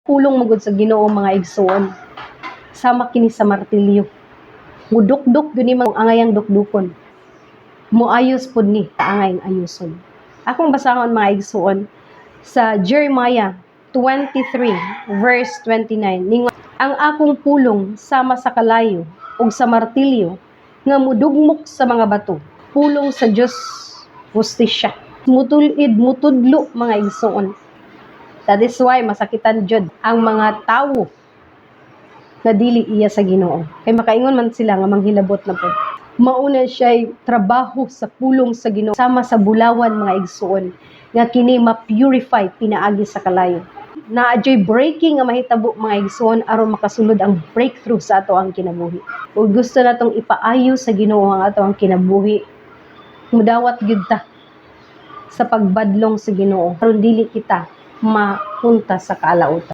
Pulong magud sa Ginoo mga igsoon. Sama kini sa martilyo. Mudukdok gani mang angayang dukdukon. Moayos pud ni angay ayoson. Akong basahon mga igsoon sa Jeremiah 23 verse 29 ningon, ang akong pulong sama sa kalayo ug sa martilyo nga mudugmok sa mga bato. Pulong sa Dios hustisya. Mutulid mutudlo mga igsoon. That is why masakitan jud ang mga tawo na dili iya sa Ginoo. Kay makaingon man sila nga manghilabot na pod. Mauna siya trabaho sa pulong sa Ginoo sama sa bulawan mga igsoon nga kini ma-purify pinaagi sa kalayo. Naadyoy breaking nga mahitabo mga igsoon aron makasulod ang breakthrough sa ato ang kinabuhi. Ug gusto natong ipaayo sa Ginoo ang ato ang kinabuhi. Mudawat gyud ta sa pagbadlong sa Ginoo aron dili kita mapunta sa kaalautan.